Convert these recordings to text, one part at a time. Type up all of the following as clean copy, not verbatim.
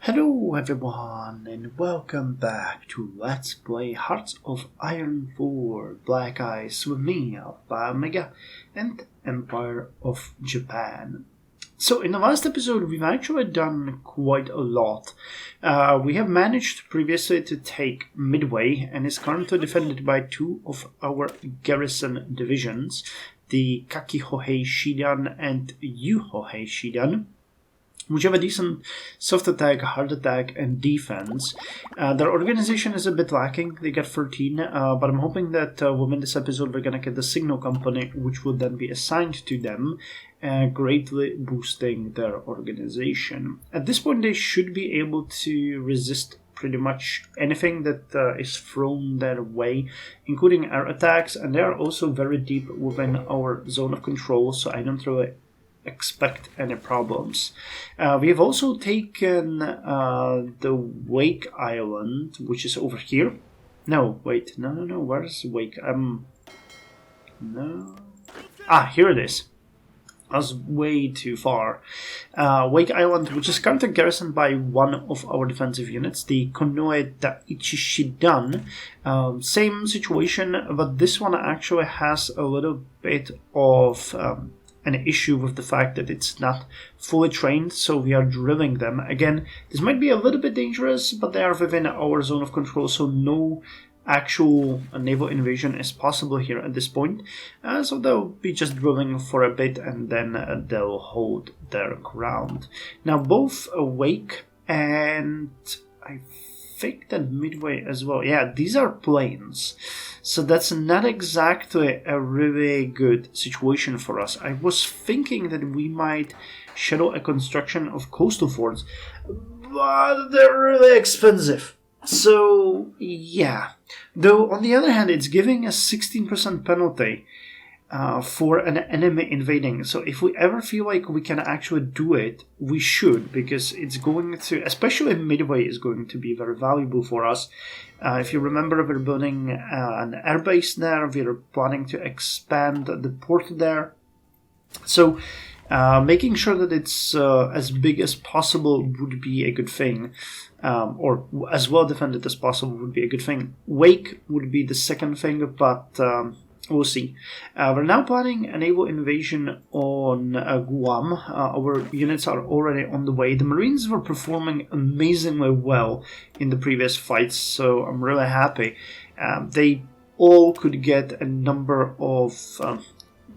Hello everyone and welcome back to Let's Play Hearts of Iron 4 Black Ice with me, Alpha Omega, and Empire of Japan. So in the last episode we've actually done quite a lot. We have managed previously to take Midway and is currently defended by two of our garrison divisions, the Kakihohei Shidan and Yuhohei Shidan, which have a decent soft attack, hard attack, and defense. Their organization is a bit lacking. They got 13, but I'm hoping that within this episode we're going to get the signal company, which will then be assigned to them, greatly boosting their organization. At this point, they should be able to resist pretty much anything that is thrown their way, including air attacks, and they are also very deep within our zone of control, so I don't really expect any problems. We have also taken the Wake Island, which is over here. No, wait, no, where's Wake? No. Here it is. I was way too far. Wake Island, which is currently garrisoned by one of our defensive units, the Konoe Daiichi Shidan. Same situation, but this one actually has a little bit of an issue with the fact that it's not fully trained, so we are drilling them. Again, this might be a little bit dangerous, but they are within our zone of control, so no actual naval invasion is possible here at this point. So they'll be just drilling for a bit and then they'll hold their ground. Now both Wake and I think that Midway as well. Yeah, these are plains. So that's not exactly a really good situation for us. I was thinking that we might shadow a construction of coastal forts, but they're really expensive. So, yeah. Though, on the other hand, it's giving a 16% penalty for an enemy invading. So if we ever feel like we can actually do it, we should, because it's going to, especially Midway, is going to be very valuable for us. If you remember, we're building an airbase there. We're planning to expand the port there. So making sure that it's as big as possible would be a good thing. Or as well defended as possible would be a good thing. Wake would be the second thing, but we'll see. We're now planning a naval invasion on Guam. Our units are already on the way. The Marines were performing amazingly well in the previous fights, so I'm really happy. They all could get a number of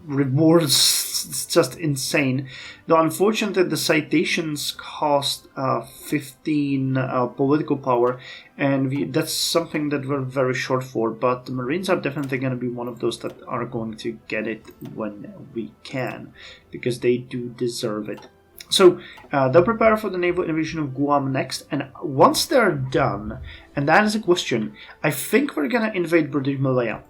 rewards. It's just insane. Though unfortunately the citations cost 15 political power, and that's something that we're very short for, but the Marines are definitely going to be one of those that are going to get it when we can, because they do deserve it. So they'll prepare for the naval invasion of Guam next, and once they're done, and that is a question, I think we're going to invade British Malaya.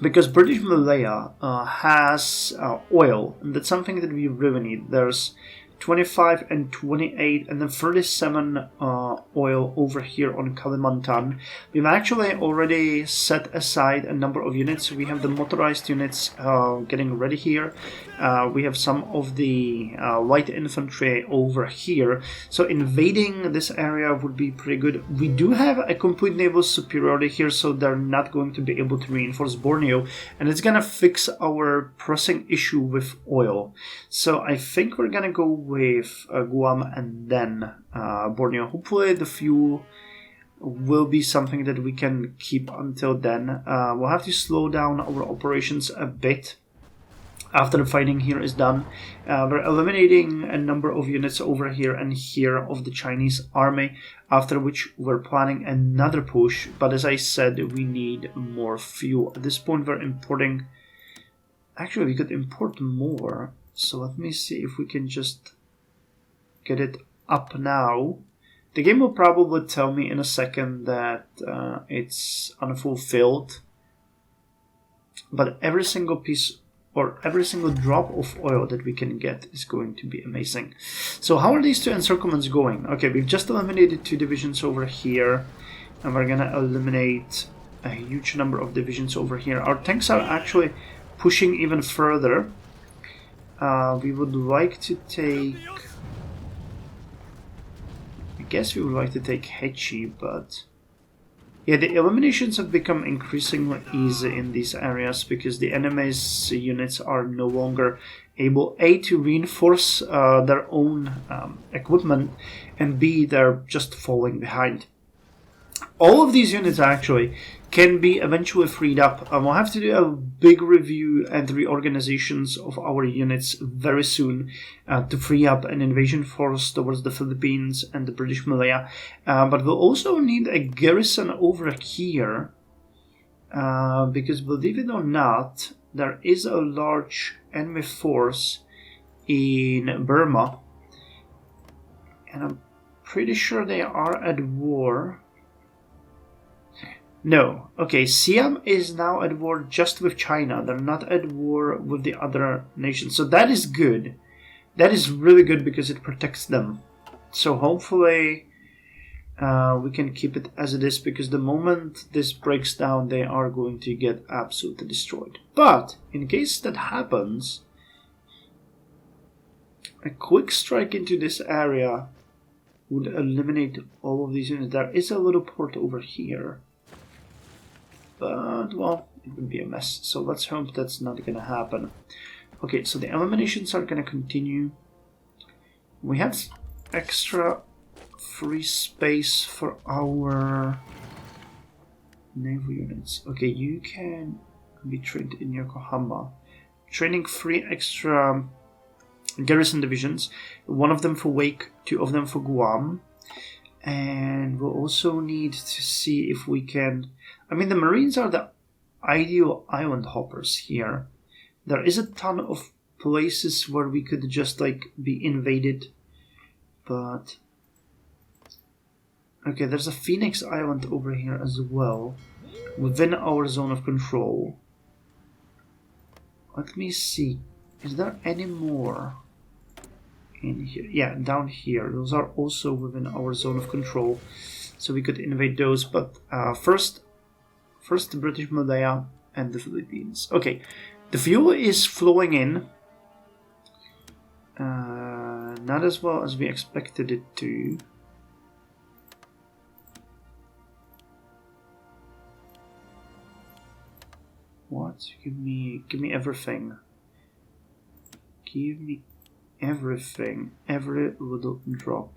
Because British Malaya has oil, and that's something that we really need. There's 25 and 28 and then 37 oil over here on Kalimantan. We've actually already set aside a number of units. We have the motorized units getting ready here. We have some of the light infantry over here. So invading this area would be pretty good. We do have a complete naval superiority here, so they're not going to be able to reinforce Borneo, and it's gonna fix our pressing issue with oil. So I think we're gonna go with Guam and then Borneo. Hopefully the fuel will be something that we can keep until then. We'll have to slow down our operations a bit after the fighting here is done. We're eliminating a number of units over here and here of the Chinese army, after which we're planning another push, but as I said, we need more fuel. At this point we're importing, actually we could import more, so let me see if we can just get it up now. The game will probably tell me in a second that it's unfulfilled, but every single piece or every single drop of oil that we can get is going to be amazing. So how are these two encirclements going? Okay, we've just eliminated 2 divisions over here, and we're gonna eliminate a huge number of divisions over here. Our tanks are actually pushing even further. We would like to take guess we would like to take Hechi, but yeah, the eliminations have become increasingly easy in these areas because the enemy's units are no longer able A, to reinforce their own equipment, and B, they're just falling behind. All of these units actually can be eventually freed up. We'll have to do a big review and reorganizations of our units very soon to free up an invasion force towards the Philippines and the British Malaya. But we'll also need a garrison over here because, believe it or not, there is a large enemy force in Burma, and I'm pretty sure they are at war. No. Okay, Siam is now at war just with China. They're not at war with the other nations. So that is good. That is really good because it protects them. So hopefully we can keep it as it is, because the moment this breaks down, they are going to get absolutely destroyed. But in case that happens, a quick strike into this area would eliminate all of these units. There is a little port over here. But, well, it would be a mess. So let's hope that's not going to happen. Okay, so the eliminations are going to continue. We have extra free space for our naval units. Okay, you can be trained in Yokohama. Training 3 extra garrison divisions. 1 of them for Wake, 2 of them for Guam. And we'll also need to see if we can... I mean, the Marines are the ideal island hoppers here. There is a ton of places where we could just, like, be invaded. But... okay, there's a Phoenix Island over here as well, within our zone of control. Let me see. Is there any more in here? Yeah, down here. Those are also within our zone of control, so we could invade those. But first the British Malaya and the Philippines. Okay, the fuel is flowing in. Not as well as we expected it to. What? Give me everything. Give me everything. Every little drop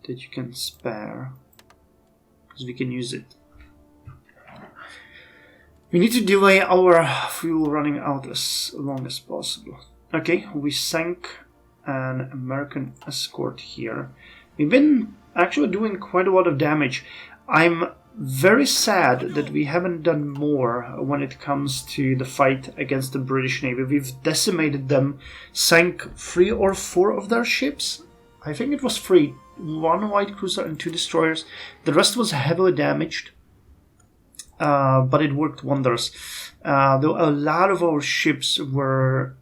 that you can spare, because we can use it. We need to delay our fuel running out as long as possible. Okay, we sank an American escort here. We've been actually doing quite a lot of damage. I'm very sad that we haven't done more when it comes to the fight against the British Navy. We've decimated them, sank 3 or 4 of their ships. I think it was 3. 1 light cruiser and 2 destroyers. The rest was heavily damaged. But it worked wonders. Though a lot of our ships were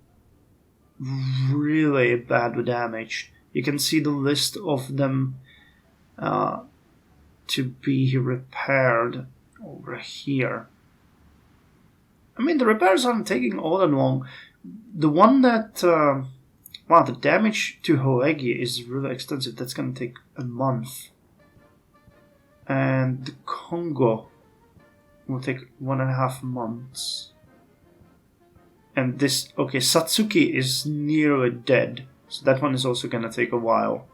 really badly damaged. You can see the list of them to be repaired over here. I mean, the repairs aren't taking all that long. The one that... wow, the damage to Hoegi is really extensive. That's going to take a month. And the Congo will take 1.5 months. And this... okay, Satsuki is nearly dead. So that one is also going to take a while.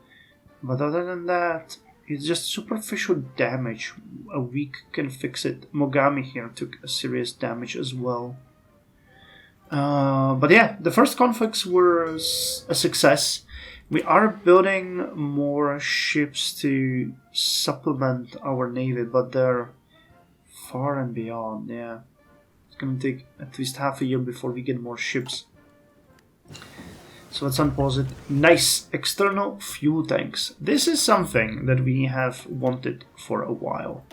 But other than that, it's just superficial damage. A week can fix it. Mogami here took a serious damage as well. But yeah, the first conflicts were a success. We are building more ships to supplement our navy, but they're far and beyond, yeah. It's going to take at least half a year before we get more ships. So let's unpause it. Nice! External fuel tanks. This is something that we have wanted for a while.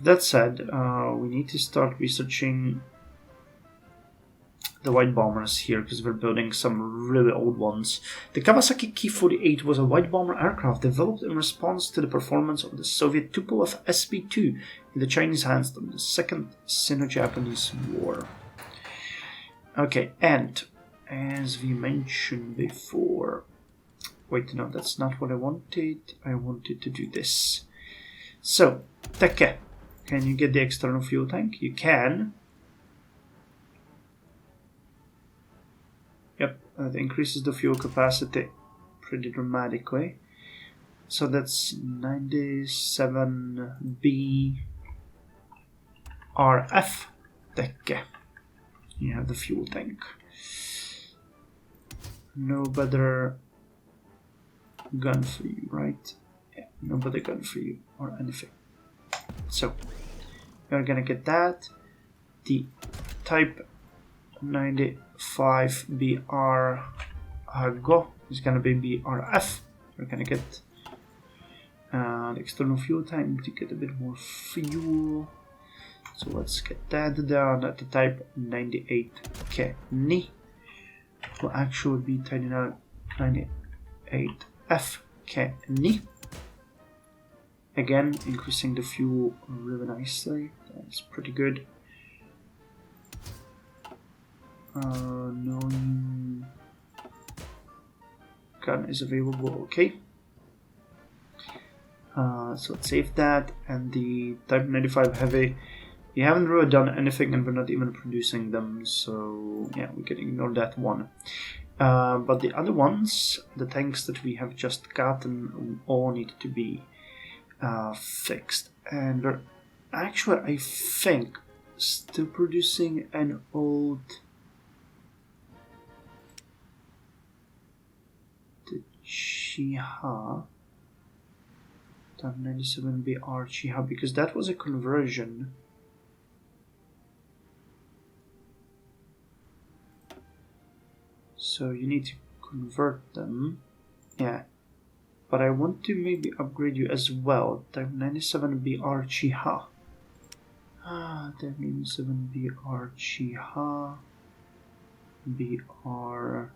That said, we need to start researching the white bombers here, because we're building some really old ones. The Kawasaki Ki-48 was a white bomber aircraft developed in response to the performance of the Soviet Tupolev SB-2 in the Chinese hands during the Second Sino-Japanese War. Okay, and as we mentioned before, Wait, no, that's not what I wanted. I wanted to do this. So, Teke, can you get the external fuel tank? You can. Yep, that increases the fuel capacity pretty dramatically. So that's 97B RF Teke. You have the fuel tank. No better gun for you, right? Yeah, no better gun for you or anything. So you're gonna get that. The Type 95BR Hakkō is gonna be BRF. You're gonna get the external fuel tank to get a bit more fuel. So let's get that down at the Type 98K Ni. Will actually be 98FK Ni. Again, increasing the fuel really nicely. That's pretty good. No gun is available. Okay. So let's save that. And the Type 95 Heavy. We haven't really done anything and we're not even producing them, so yeah, we can ignore that one. But the other ones, the tanks that we have just gotten, all need to be fixed. And we're actually, I think, still producing an old Chiha, Type 97BR Chiha, because that was a conversion. So you need to convert them. Yeah. But I want to maybe upgrade you as well. Type 97BR Chiha. Type 97BR Chiha. BR.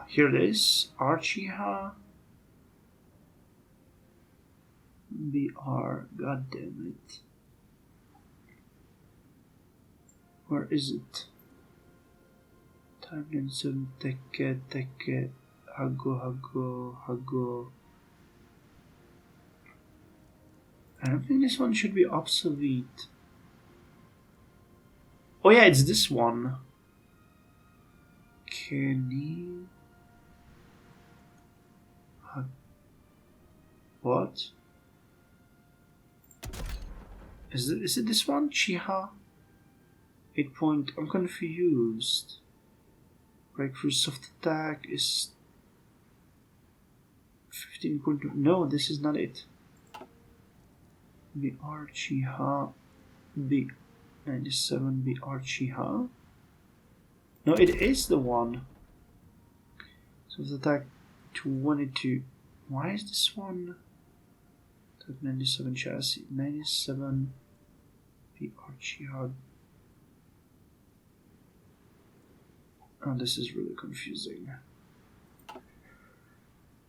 Here it is. Archiha. BR. God damn it. Where is it? Type 97 Teke Hakkō. I don't think this one should be obsolete. Oh yeah, it's this one. Kenny. What? Is it this one? Chiha? 8 point. I'm confused. Breakthrough soft attack is 15.2. No, this is not it. BR Chiha. B97 BR Chiha. No, it is the one. Soft attack 22. Why is this one? Type 97 chassis. 97 BR Chiha. Oh, this is really confusing.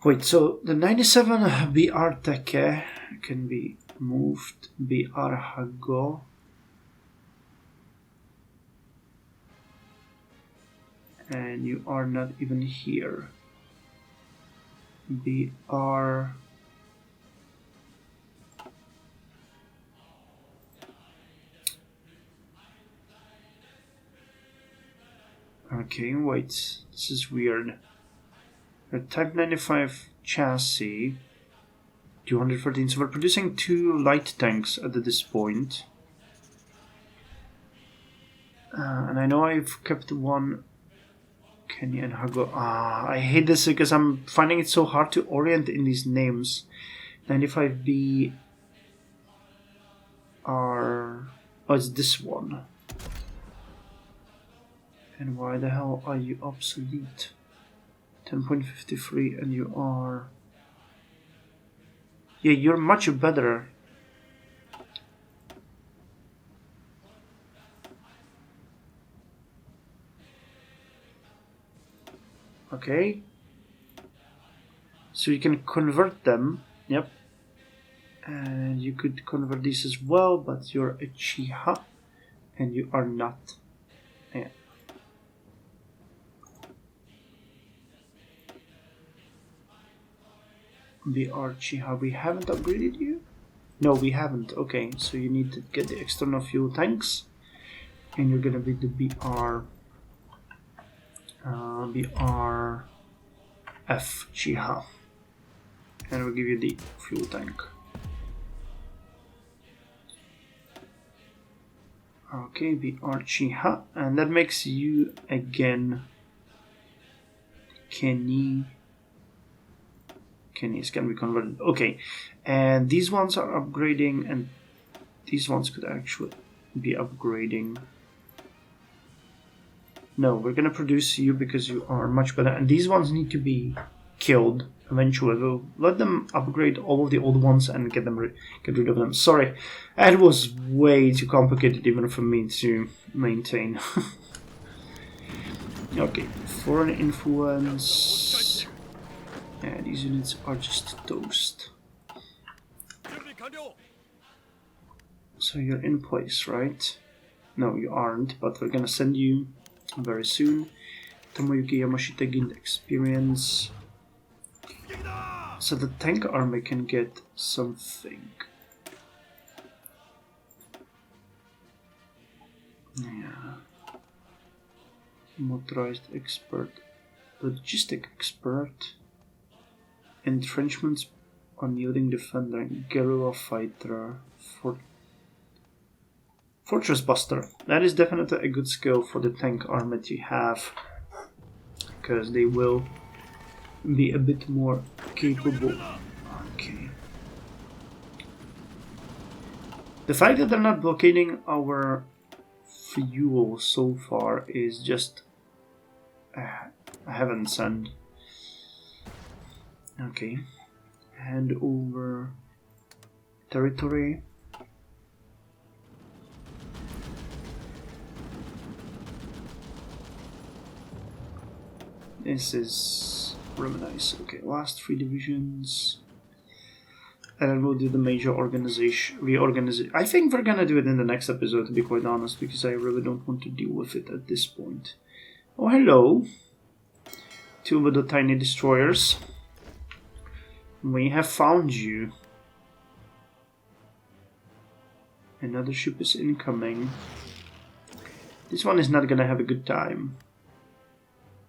Wait, so the 97 BR Teke can be moved. BR Hakkō. And you are not even here. BR. Okay, wait, this is weird. A Type 95 chassis, 214. So we're producing 2 light tanks at this point. And I know I've kept one Kenny and Hakkō. I hate this because I'm finding it so hard to orient in these names. 95B are... Oh, it's this one. And why the hell are you obsolete? 10.53 and you are... Yeah, you're much better. Okay. So you can convert them. Yep. And you could convert these as well, but you're a Chiha and you are not. Yeah. The Uchiha, we haven't upgraded you? No, we haven't. Okay, so you need to get the external fuel tanks. And you're gonna be the BRF Chiha. And we'll give you the fuel tank. Okay, BR Chiha. And that makes you again Kenny. Kenny's can be converted. Okay, and these ones are upgrading, and these ones could actually be upgrading. No, we're gonna produce you because you are much better, and these ones need to be killed eventually. We'll let them upgrade all of the old ones and get rid of them. Sorry, that was way too complicated even for me to maintain. Okay, foreign influence. Yeah, these units are just toast. So you're in place, right? No, you aren't, but we're gonna send you very soon. Tomoyuki Yamashita gained experience. So the tank army can get something. Yeah. Motorized expert. Logistic expert. Entrenchments, unyielding defender, guerrilla fighter, fortress buster. That is definitely a good skill for the tank army to have, because they will be a bit more capable. Okay. The fact that they're not blockading our fuel so far is just heaven sent. Okay, hand over territory. This is really nice. Okay, last 3 divisions. And then we'll do the major reorganization. I think we're gonna do it in the next episode, to be quite honest, because I really don't want to deal with it at this point. Oh, hello. 2 little tiny destroyers. We have found you. Another ship is incoming. This one is not gonna have a good time.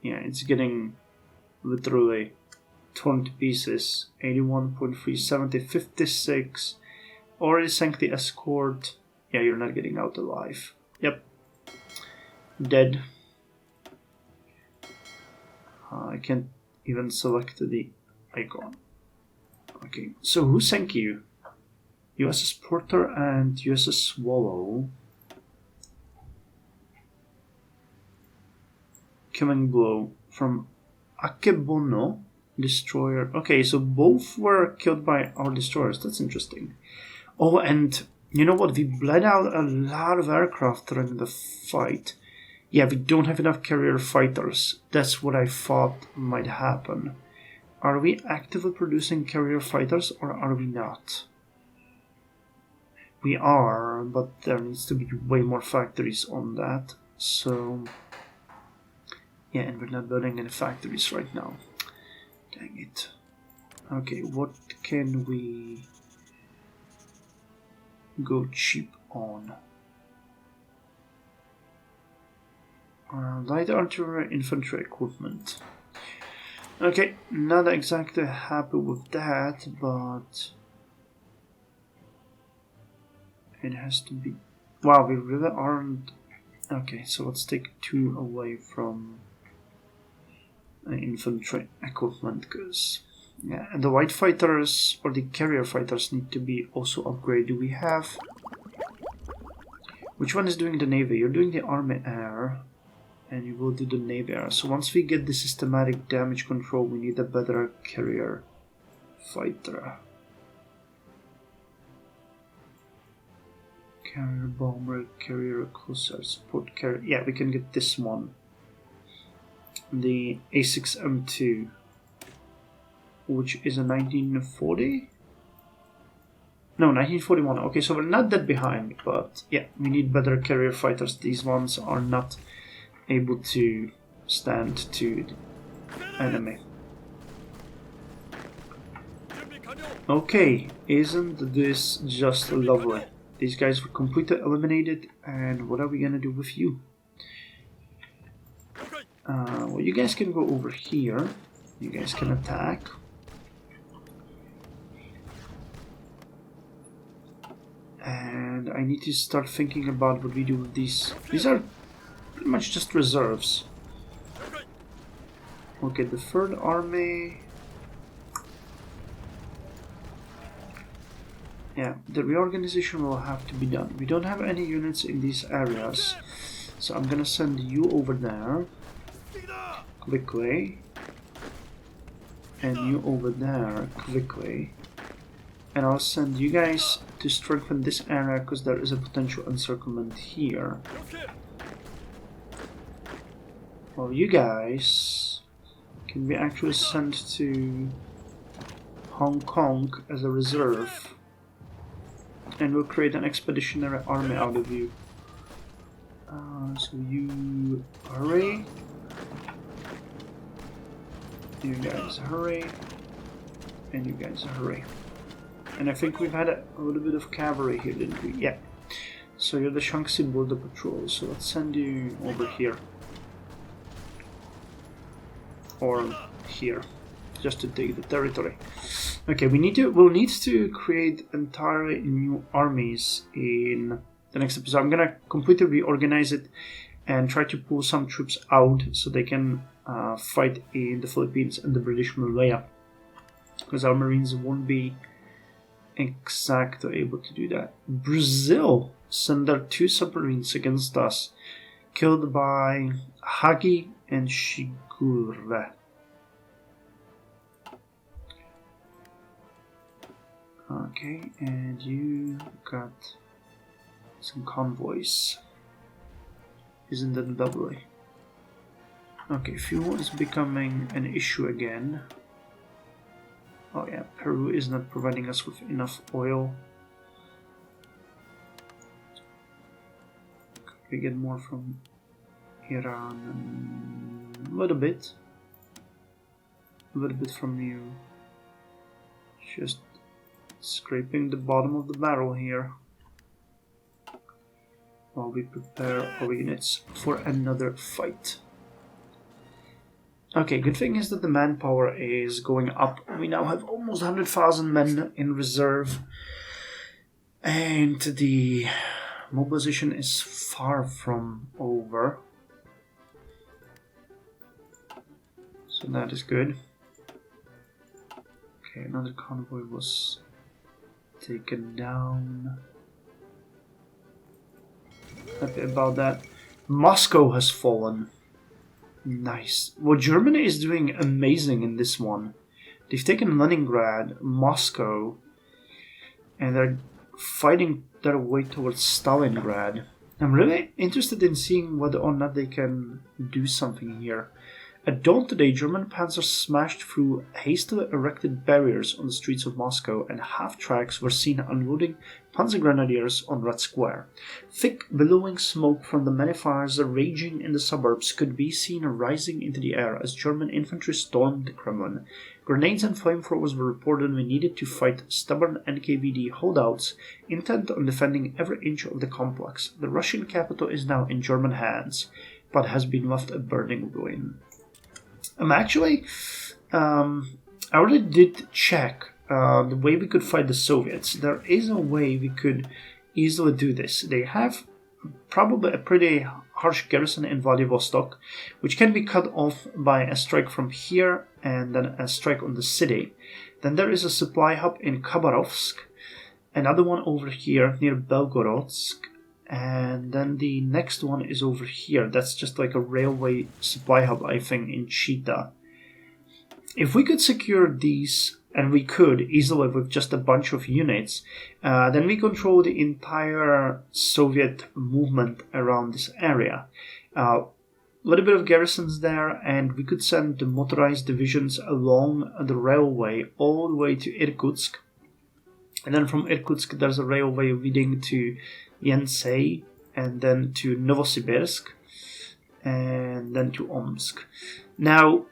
Yeah, it's getting literally torn to pieces. 81.3, 70, 56. Already sank the escort. Yeah, you're not getting out alive. Yep. Dead. I can't even select the icon. Okay, so who sank you? USS Porter and USS Swallow. Killing blow from Akebono destroyer. Okay, so both were killed by our destroyers. That's interesting. Oh, and you know what? We bled out a lot of aircraft during the fight. Yeah, we don't have enough carrier fighters. That's what I thought might happen. Are we actively producing carrier fighters or are we not? We are, but there needs to be way more factories on that. So, yeah, and we're not building any factories right now. Dang it. Okay, what can we go cheap on? Light artillery, infantry equipment. Okay, not exactly happy with that, but it has to be. Wow, we really aren't. Okay, so let's take 2 away from infantry equipment, because yeah, and the white fighters or the carrier fighters need to be also upgraded. We have. Which one is doing the navy? You're doing the army air. And you will do the navy air. So once we get the systematic damage control, we need a better carrier fighter. Carrier bomber, carrier cruiser, support carrier. Yeah, we can get this one. The A6M2, which is a 1940? No, 1941. Okay, so we're not that behind, but yeah, we need better carrier fighters. These ones are not able to stand to the enemy. Okay, isn't this just lovely? These guys were completely eliminated, and what are we gonna do with you? Well, you guys can go over here. You guys can attack. And I need to start thinking about what we do with these. These are pretty much just reserves. Okay, the third army. Yeah, the reorganization will have to be done. We don't have any units in these areas, so I'm gonna send you over there quickly, and you over there quickly, and I'll send you guys to strengthen this area because there is a potential encirclement here. Well, you guys can be actually sent to Hong Kong as a reserve, and we'll create an expeditionary army out of you. So you hurry. You guys hurry. And you guys hurry. And I think we've had a little bit of cavalry here, didn't we? Yeah. So you're the Shaanxi Border Patrol, so let's send you over here. Or here. Just to take the territory. Okay, we'll need to create entirely new armies in the next episode. I'm gonna completely reorganize it and try to pull some troops out so they can fight in the Philippines and the British Malaya, because our Marines won't be exactly able to do that. Brazil sent their 2 submarines against us, killed by Hagi and Shigure. Okay, and you got some convoys. Isn't that lovely? Okay, fuel is becoming an issue again. Oh yeah, Peru is not providing us with enough oil. Could we get more from Iran? A little bit. A little bit from you. Just scraping the bottom of the barrel here while we prepare our units for another fight. Okay, good thing is that the manpower is going up. We now have almost 100,000 men in reserve, and the mobilization is far from over, so that is good. Okay, another convoy was taken down. Happy about that. Moscow has fallen. Nice. Well, Germany is doing amazing in this one. They've taken Leningrad, Moscow, and they're fighting their way towards Stalingrad. I'm really interested in seeing whether or not they can do something here. At dawn today, German panzers smashed through hastily erected barriers on the streets of Moscow, and half-tracks were seen unloading panzer grenadiers on Red Square. Thick, billowing smoke from the many fires raging in the suburbs could be seen rising into the air as German infantry stormed the Kremlin. Grenades and flamethrowers were reportedly needed to fight stubborn NKVD holdouts intent on defending every inch of the complex. The Russian capital is now in German hands, but has been left a burning ruin. Actually, I already did check the way we could fight the Soviets. There is a way we could easily do this. They have probably a pretty harsh garrison in Vladivostok, which can be cut off by a strike from here and then a strike on the city. Then there is a supply hub in Khabarovsk, another one over here near Belgorodsk, and then the next one is over here. That's just like a railway supply hub, I think, in Chita. If we could secure these, and we could easily with just a bunch of units, then we control the entire Soviet movement around this area. A little bit of garrisons there, and we could send the motorized divisions along the railway all the way to Irkutsk. And then from Irkutsk there's a railway leading to Yensei, and then to Novosibirsk, and then to Omsk. Now,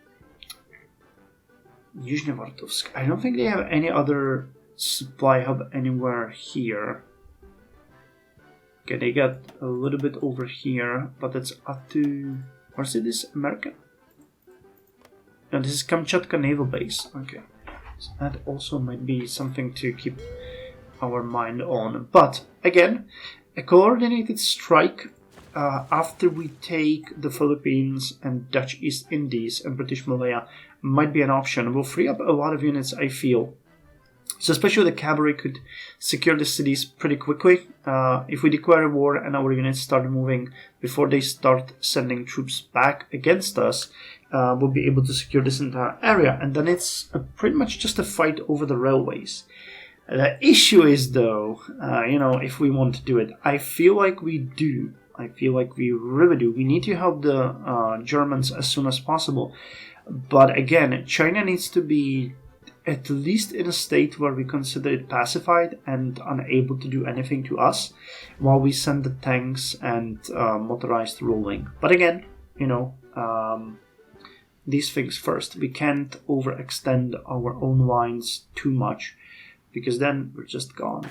Nizhnevartovsk. I don't think they have any other supply hub anywhere here. Okay, they got a little bit over here, but it's up to... Or is it this American? No, this is Kamchatka Naval Base. Okay. So that also might be something to keep our mind on. But, again, a coordinated strike after we take the Philippines and Dutch East Indies and British Malaya might be an option. We'll free up a lot of units, I feel. So especially the cavalry could secure the cities pretty quickly. If we declare a war and our units start moving before they start sending troops back against us, we'll be able to secure this entire area. And then it's pretty much just a fight over the railways. The issue is, though, if we want to do it, I feel like we do. I feel like we really do. We need to help the Germans as soon as possible. But again, China needs to be at least in a state where we consider it pacified and unable to do anything to us while we send the tanks and motorized rolling. But again, these things first. We can't overextend our own lines too much because then we're just gone.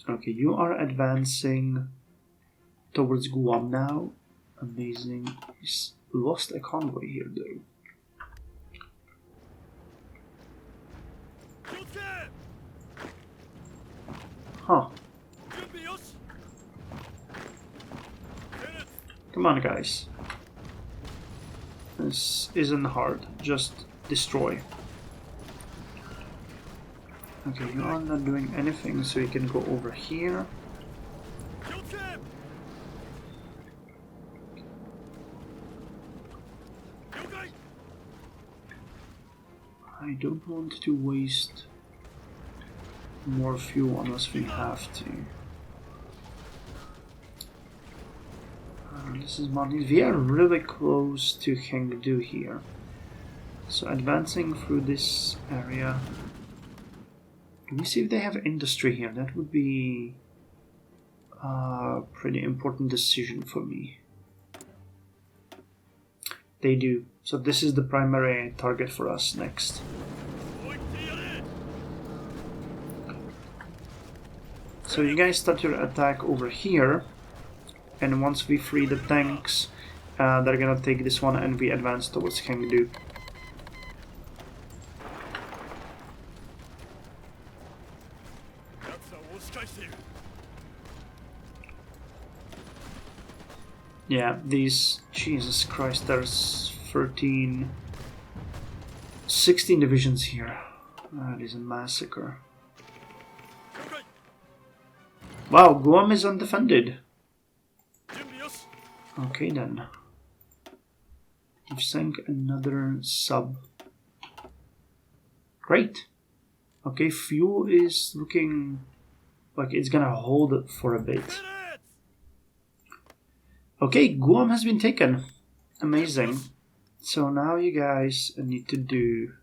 Okay, you are advancing towards Guam now. Amazing. He's lost a convoy here though. Huh. Come on, guys. This isn't hard. Just destroy. Okay, you are not doing anything, so you can go over here. I don't want to waste more fuel unless we have to. This is money. We are really close to Chengdu here. So advancing through this area. Let me see if they have industry here. That would be a pretty important decision for me. They do. So this is the primary target for us next. So you guys start your attack over here, and once we free the tanks, they're gonna take this one and we advance towards Chengdu. Yeah, these, Jesus Christ, there's 16 divisions here. That is a massacre. Wow, Guam is undefended. Okay then. We've sank another sub. Great. Okay, fuel is looking like it's gonna hold it for a bit. Okay, Guam has been taken. Amazing. So now you guys need to do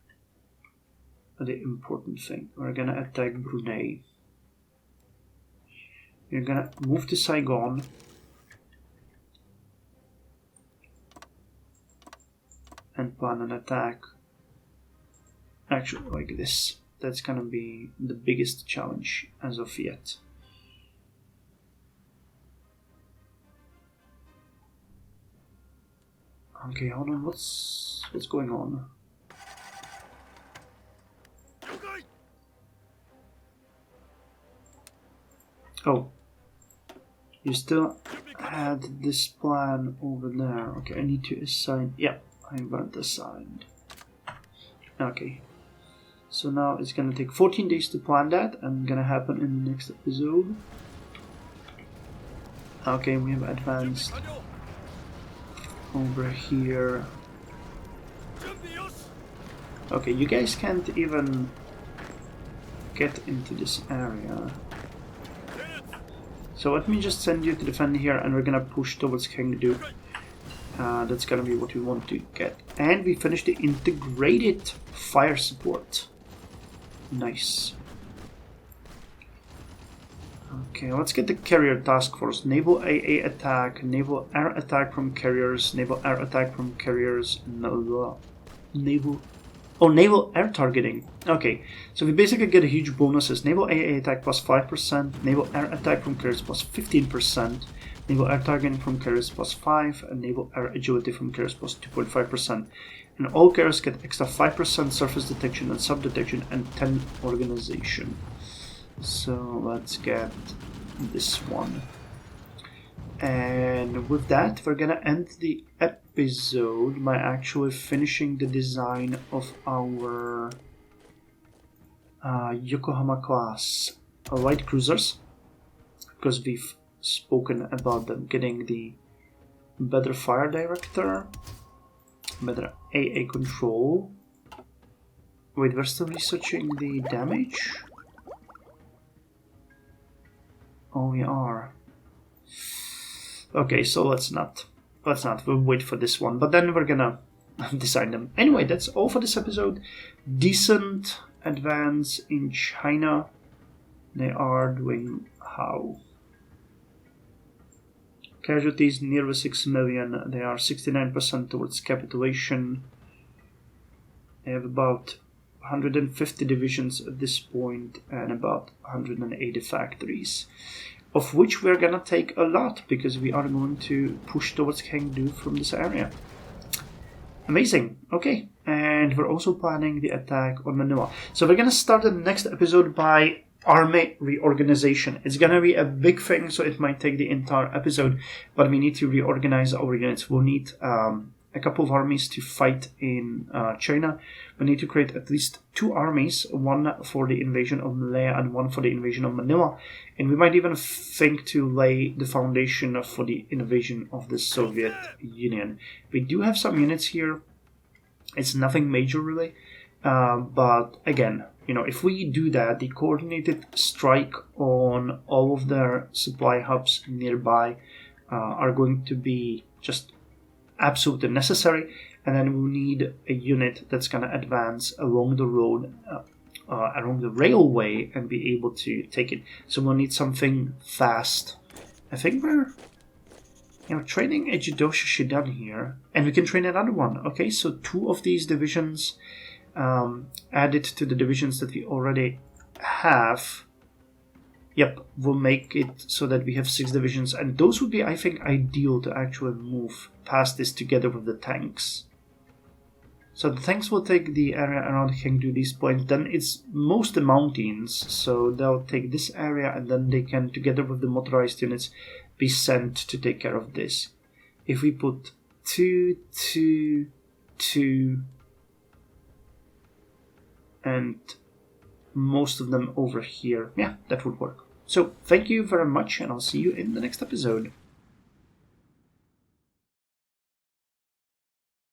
the important thing. We're gonna attack Brunei. You're gonna move to Saigon. And plan an attack. Actually, like this. That's gonna be the biggest challenge as of yet. Okay, hold on. What's going on? Oh, you still had this plan over there. Okay, I need to assign. Yeah, I weren't assigned. Okay, so now it's gonna take 14 days to plan that, and gonna happen in the next episode. Okay, we have advanced over here. Okay, you guys can't even get into this area. So let me just send you to defend here, and we're gonna push towards Chengdu. That's gonna be what we want to get. And we finished the integrated fire support. Nice. Okay, let's get the carrier task force. Naval AA attack, naval air attack from carriers, naval air attack from carriers, naval Oh, naval air targeting. Okay, so we basically get huge bonuses. Naval AA attack plus 5%, naval air attack from carriers plus 15%, naval air targeting from carriers plus 5%, and naval air agility from carriers plus 2.5%. And all carriers get extra 5% surface detection and sub-detection and 10 organization. So let's get this one. And with that, we're gonna end the episode by actually finishing the design of our Yokohama class light cruisers, because we've spoken about them getting the better fire director, better AA control. Wait, we're still researching the damage? Oh, we are. Okay, so let's not. We'll wait for this one. But then we're gonna design them. Anyway, that's all for this episode. Decent advance in China. They are doing how? Casualties nearly 6 million. They are 69% towards capitulation. They have about 150 divisions at this point and about 180 factories, of which we're gonna take a lot because we are going to push towards Chengdu from this area. Amazing. Okay, and we're also planning the attack on Manila. So we're gonna start the next episode by army reorganization. It's gonna be a big thing, so it might take the entire episode, but we need to reorganize our units. We'll need a couple of armies to fight in China. We need to create at least 2 armies, one for the invasion of Malaya and one for the invasion of Manila. And we might even think to lay the foundation for the invasion of the Soviet Union. We do have some units here. It's nothing major really. But again, if we do that, the coordinated strike on all of their supply hubs nearby are going to be just absolutely necessary, and then we'll need a unit that's going to advance along the road, along the railway, and be able to take it. So we'll need something fast. I think we're training a Jidosha Shidan here, and we can train another one. Okay, so 2 of these divisions added to the divisions that we already have. Yep, we'll make it so that we have 6 divisions, and those would be, I think, ideal to actually move past this together with the tanks. So the tanks will take the area around Chengdu, these points, then it's most the mountains, so they'll take this area, and then they can, together with the motorized units, be sent to take care of this. If we put 2, 2, 2, and most of them over here, yeah, that would work. So thank you very much, and I'll see you in the next episode.